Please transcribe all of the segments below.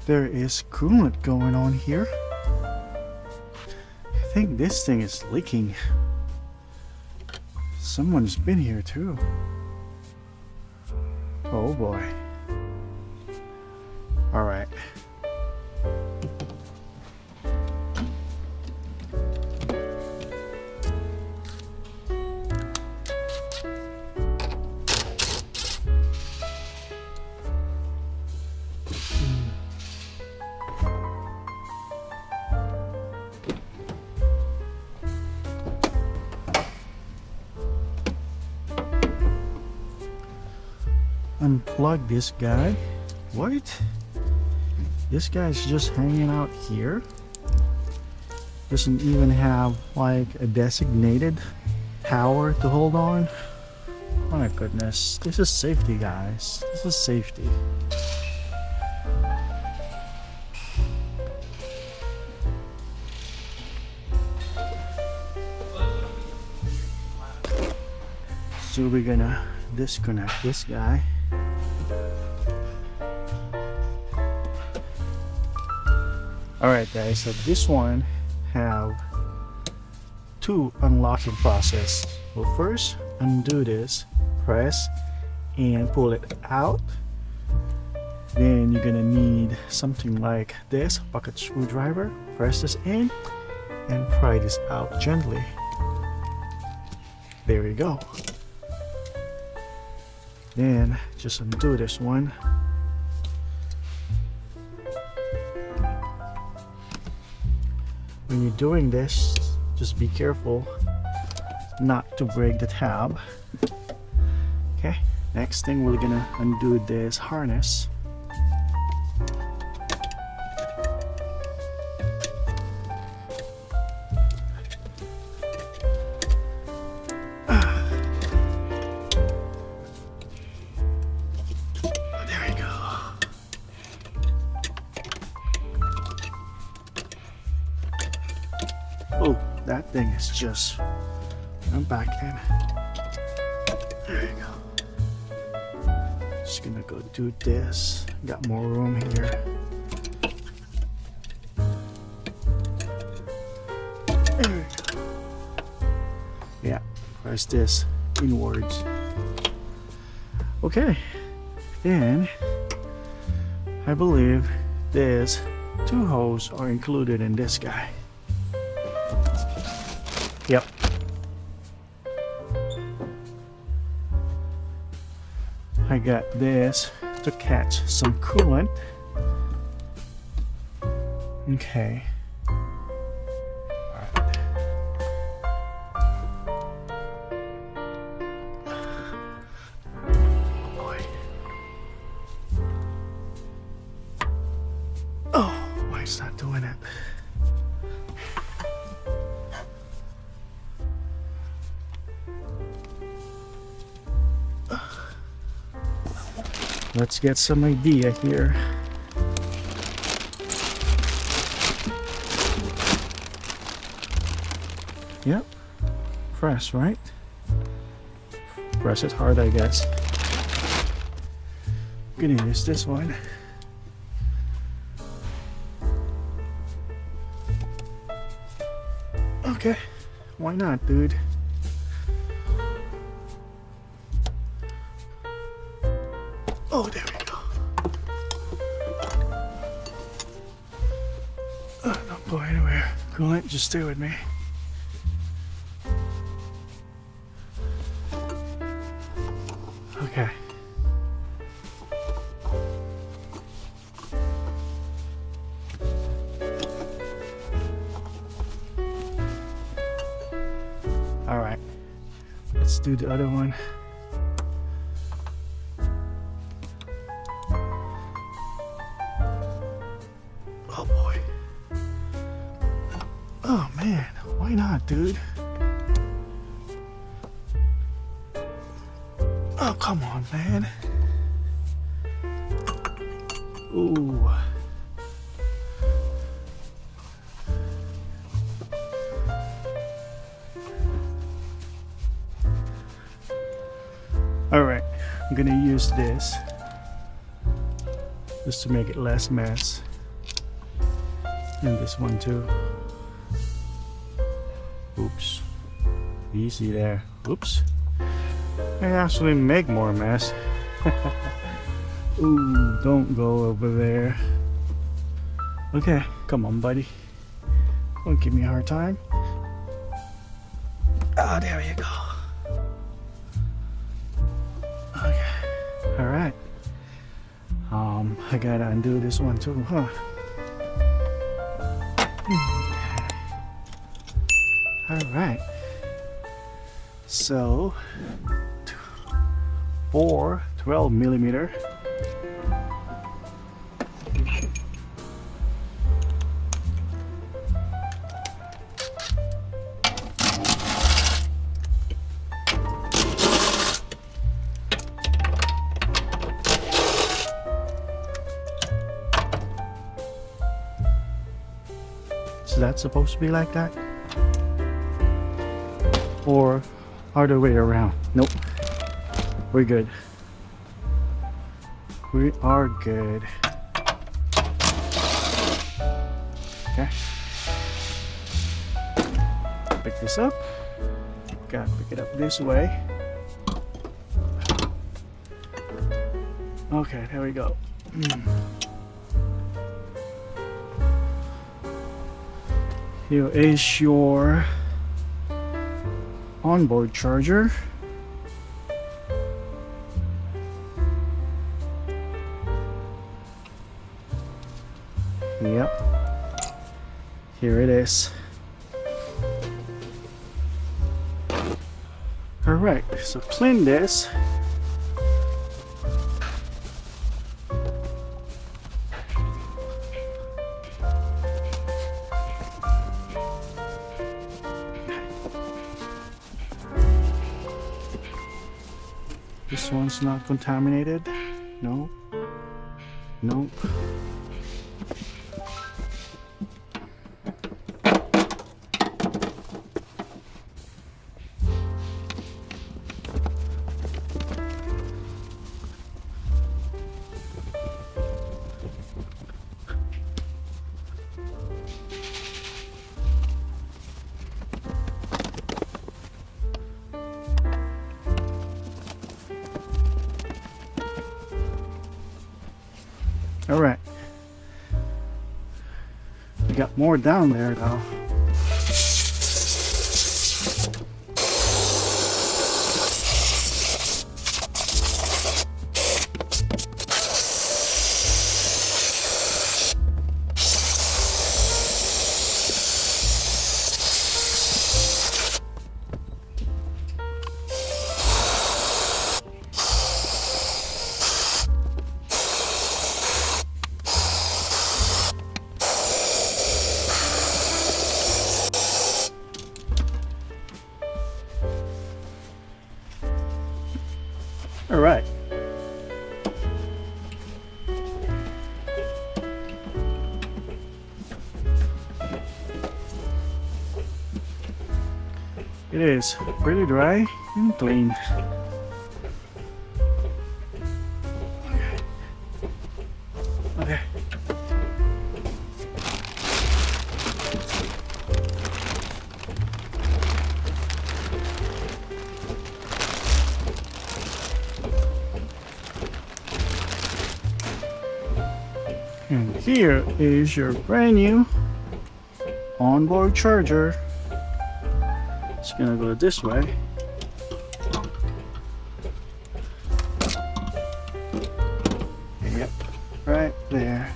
there is coolant going on here. I think this thing is leaking. Someone's been here too. Oh boy. All right. Unplug this guy. What? This guy's just hanging out here? Doesn't even have like a designated tower to hold on? My goodness. This is safety, guys. This is safety. So we're gonna disconnect this guy. Alright guys, so this one have two unlocking process. Well, first undo this, press and pull it out. Then you're gonna need something like this, pocket screwdriver. Press this in and pry this out gently. There you go. Then just undo this one. When you're doing this, just be careful not to break the tab. Okay, next thing we're gonna undo this harness. Oh, that thing is just, I'm back in. There you go. Just gonna go do this. Got more room here. There we go. Yeah, press this inwards. Okay, then I believe there's two hoses are included in this guy. Yep. I got this to catch some coolant. Okay. Alright. Oh boy. Oh, why is that doing it? Let's get some idea here. Yep. Press, right? Press it hard, I guess. I'm gonna use this one. Okay. Why not, dude? Oh, there we go. Don't go anywhere. Coolant, just stay with me. Okay. All right. Let's do the other one. Oh boy. Oh man, why not, dude? Oh, come on, man. Ooh. All right, I'm gonna use this just to make it less mess. And this one too. Oops. Easy there. Oops. I actually make more mess. Ooh, don't go over there. Okay, come on, buddy. Don't give me a hard time. Ah, there you go. Okay. Alright. I gotta undo this one too, huh? Alright. So, for 12 millimeter. Is that supposed to be like that? Or other way around? Nope. We're good. We are good. Okay. Pick this up. Gotta pick it up this way. Okay, there we go. Here is your onboard charger. Yep. Here it is. Alright, so clean this. This one's not contaminated. No. Nope. All right. We got more down there though. All right. It is pretty dry and clean. Okay. And here is your brand new onboard charger. It's gonna go this way. Yep, right there.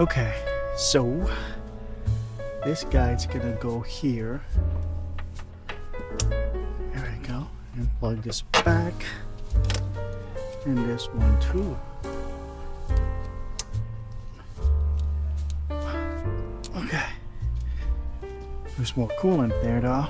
Okay, so this guy's gonna go here. There we go. And plug this back. And this one too. Okay. There's more coolant there though.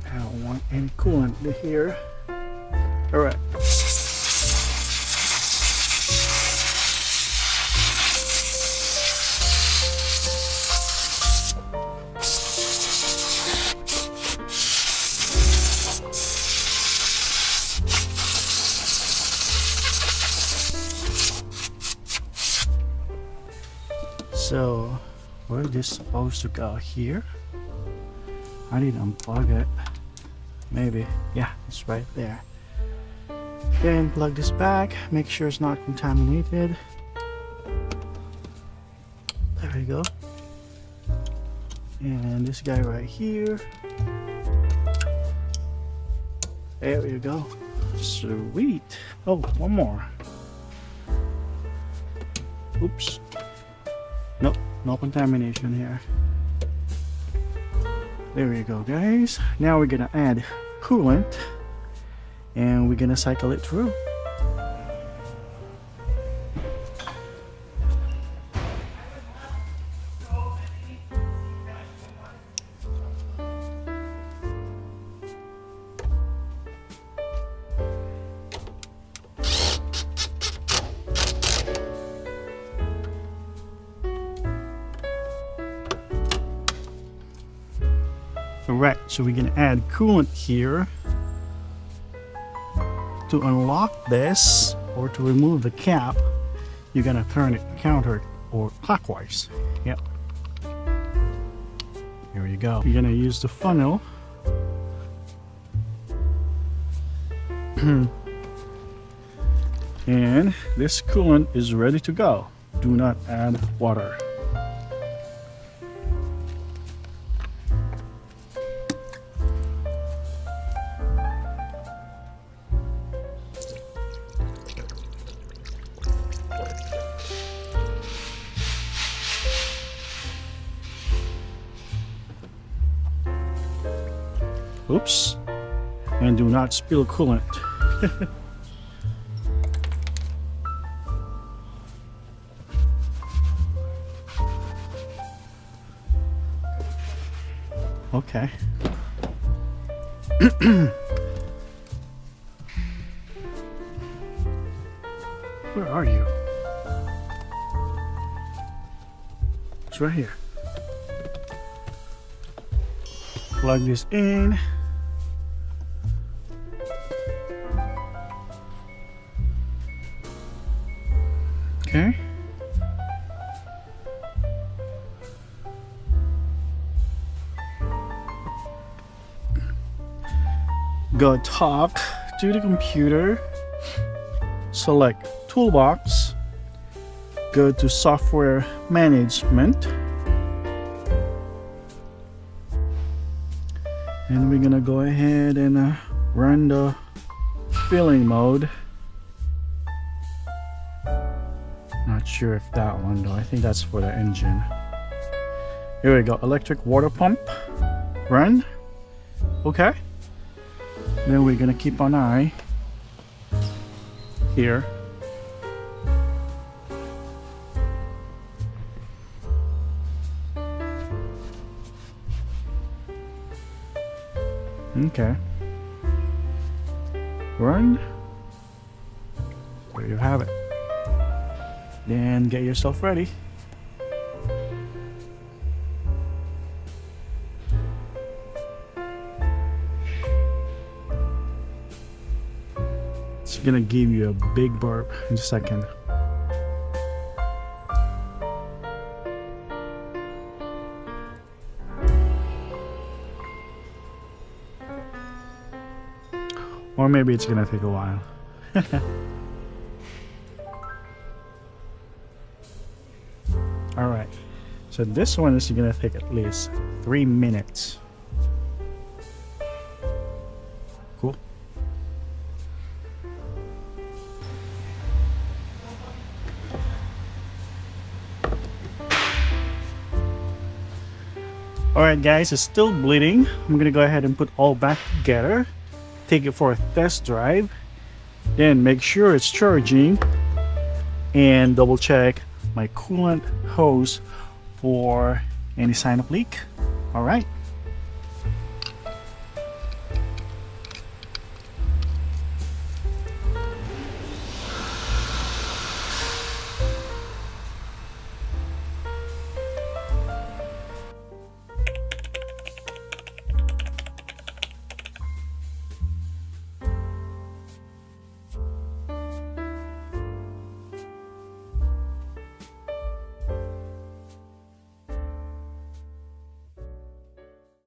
I don't want any coolant here. Alright. So, where is this supposed to go? Here? I need to unplug it. Maybe. Yeah, it's right there. Then plug this back. Make sure it's not contaminated. There we go. And this guy right here. There we go. Sweet. Oh, one more. Oops. Nope, no contamination here. There we go, guys. Now we're gonna add coolant and we're gonna cycle it through. Alright, so we're gonna add coolant here. To unlock this or to remove the cap, you're gonna turn it counter or clockwise. Yep. Here you go. You're gonna use the funnel. And this coolant is ready to go. Do not add water. Oops. And do not spill coolant. Okay. Where are you? It's right here. Plug this in. Okay. Go talk to the computer. Select Toolbox. Go to Software Management. And we're gonna go ahead and run the filling mode. Not sure if that one though. I think that's for the engine. Here we go. Electric water pump. Run. Okay. Then we're gonna keep an eye here. Okay. Run. There you have it. Then get yourself ready. It's gonna give you a big burp in a second. Or maybe it's gonna take a while. Alright, so this one is gonna take at least 3 minutes. Cool. Alright guys, it's still bleeding. I'm gonna go ahead and put all back together, take it for a test drive, then make sure it's charging, and double check my coolant hose for any sign of leak. Alright.